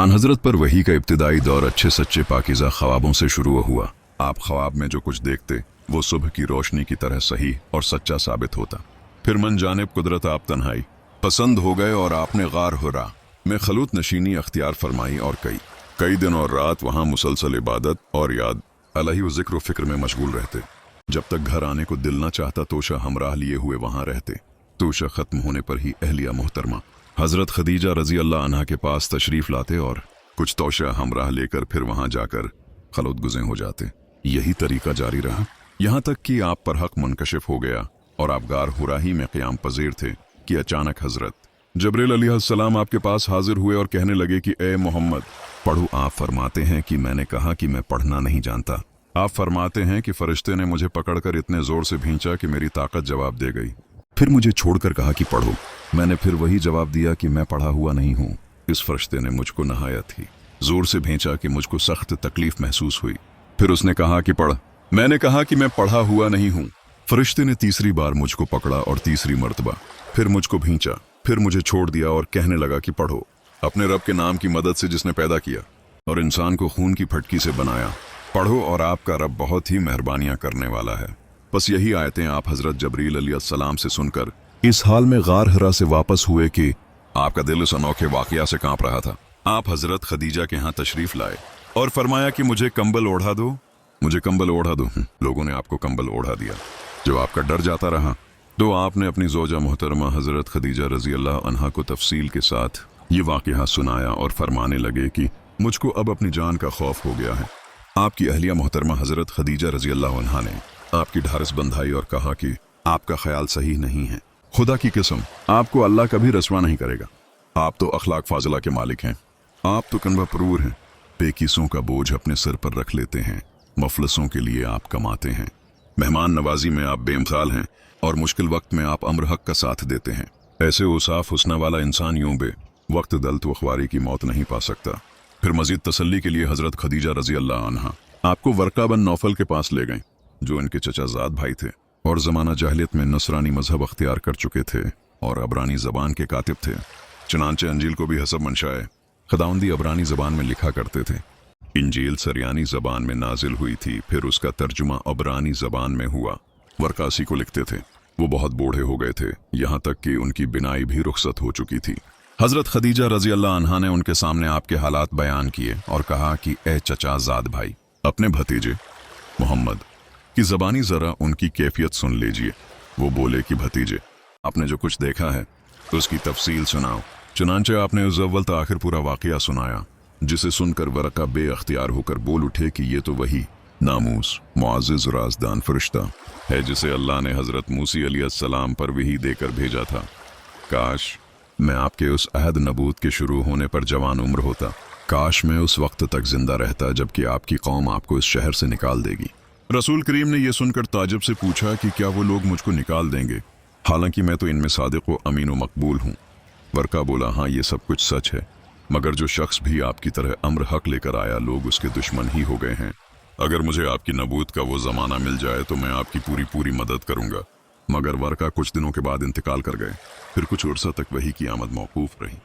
आन हजरत पर वही का इब्तिदाई दौर अच्छे सच्चे पाकीज़ा ख्वाबों से शुरू हुआ। आप ख्वाब में जो कुछ देखते वो सुबह की रोशनी की तरह सही और सच्चा साबित होता। फिर मन जानिब कुदरत आप तन्हाई पसंद हो गए और आपने गार हुरा में खलूत नशीनी अख्तियार फरमाई और कई दिन और रात वहाँ मुसलसल इबादत और याद अलही व जिक्र फिक्र में मशगूल रहते। जब तक घर आने को दिल न चाहता तोशा हमराह लिए हुए वहाँ रहते। तोशा खत्म होने पर ही अहलिया मोहतरमा हजरत खदीजा रजी अल्लाह अन्हा के पास तशरीफ लाते और कुछ तोशा हमराह लेकर फिर वहाँ जाकर खलूत गुज़े हो जाते। यही तरीका जारी रहा यहाँ तक कि आप पर हक मुनकशिफ हो गया और आप गार हुराही में क़याम पजीर थे कि अचानक हजरत जबरील अलैहिस्सलाम आपके पास हाजिर हुए और कहने लगे कि ए मोहम्मद पढ़ो। आप फरमाते हैं कि मैंने कहा कि मैं पढ़ना नहीं जानता। आप फरमाते हैं कि फरिश्ते ने मुझे पकड़कर इतने जोर से भींचा कि मेरी ताकत जवाब दे गई। फिर मुझे छोड़कर कहा कि पढ़ो। मैंने फिर वही जवाब दिया कि मैं पढ़ा हुआ नहीं हूँ। इस फरिश्ते ने मुझको नहायत ही जोर से भींचा कि मुझको सख्त तकलीफ महसूस हुई। फिर उसने कहा कि पढ़। मैंने कहा कि मैं पढ़ा हुआ नहीं हूँ। फरिश्ते ने तीसरी बार मुझको पकड़ा और तीसरी मर्तबा फिर मुझको भींचा। फिर मुझे छोड़ दिया और कहने लगा कि पढ़ो अपने रब के नाम की मदद से जिसने पैदा किया और इंसान को खून की फटकी से बनाया। पढ़ो और आपका रब बहुत ही मेहरबानियां करने वाला है। बस यही आयतें आप हजरत जबरील अलैहिस्सलाम से सुनकर इस हाल में गार हिरा से वापस हुए कि आपका दिल उस अनोखे वाकया से कांप रहा था। आप हजरत खदीजा के यहाँ तशरीफ लाए और फरमाया कि मुझे कंबल ओढ़ा दो, मुझे कंबल ओढ़ा दो। लोगों ने आपको कंबल ओढ़ा दिया। जब आपका डर जाता रहा तो आपने अपनी जोजा मोहतरमा हजरत खदीजा रजी अल्लाह अन्हा को तफसील के साथ ये वाकया सुनाया और फरमाने लगे कि मुझको अब अपनी जान का खौफ हो गया है। आपकी अहलिया मोहतरमा हजरत खदीजा रजी अल्लाह अन्हा ने आपकी ढारस बंधाई और कहा कि आपका ख्याल सही नहीं है। खुदा की कसम आपको अल्लाह कभी रसवा नहीं करेगा। आप तो अखलाक फाजला के मालिक हैं। आप तो कनवा परूर हैं। बेकिसों का बोझ अपने सिर पर रख लेते हैं। मफलसों के लिए आप कमाते हैं। मेहमान नवाजी में आप बेमिसाल हैं और मुश्किल वक्त में आप अम्र हक का साथ देते हैं। ऐसे उसाफ हुस्ना वाला इंसान यूं बे वक्त दल्त व ख्वारी की मौत नहीं पा सकता। फिर मजीद तसल्ली के लिए हजरत खदीजा रजी अल्लाह अन्हा आपको वर्का बन नौफल के पास ले गए जो इनके चचाजाद भाई थे और ज़माना जाहिलियत में नसरानी मजहब अख्तियार कर चुके थे और अबरानी ज़बान के कातिब थे। चनांचे अंजील को भी हसब मंशाए खुदावंदी अबरानी ज़बान में लिखा करते थे। इंजील सरयानी ज़बान में नाजिल हुई थी, फिर उसका तर्जुमा अबरानी ज़बान में हुआ। वरकासी को लिखते थे। वो बहुत बूढ़े हो गए थे, यहाँ तक कि उनकी बिनाई भी रुखसत हो चुकी थी। हजरत खदीजा रजी अल्लाह अन्हा ने उनके सामने आपके हालात बयान किए और कहा कि ए चचाजाद भाई, अपने भतीजे मोहम्मद की ज़बानी ज़रा उनकी कैफियत सुन लीजिए। वो बोले कि भतीजे आपने जो कुछ देखा है तो उसकी तफसील सुनाओ। चुनांचे आपने उस अव्वल ता आखिर पूरा वाकया सुनाया, जिसे सुनकर वरका बेअख्तियार होकर बोल उठे कि ये तो वही नामूस मुआज़्ज़िज़ राज़दान फरिश्ता है जिसे अल्लाह ने हज़रत मूसी अलैहिस्सलाम पर वही देकर भेजा था। काश मैं आपके उस अहद नबूत के शुरू होने पर जवान उम्र होता। काश मैं उस वक्त तक जिंदा रहता जबकि आपकी कौम आपको इस शहर से निकाल देगी। रसूल करीम ने यह सुनकर ताज्जुब से पूछा कि क्या वो लोग मुझको निकाल देंगे, हालांकि मैं तो इनमें सादिक व अमीन व मकबूल हूँ। वर्का बोला, हाँ ये सब कुछ सच है, मगर जो शख्स भी आपकी तरह अम्र हक लेकर आया लोग उसके दुश्मन ही हो गए हैं। अगर मुझे आपकी नबूत का वो ज़माना मिल जाए तो मैं आपकी पूरी मदद करूँगा। मगर वर्का कुछ दिनों के बाद इंतकाल कर गए। फिर कुछ उर्सा तक वही की आमद मौकूफ रही।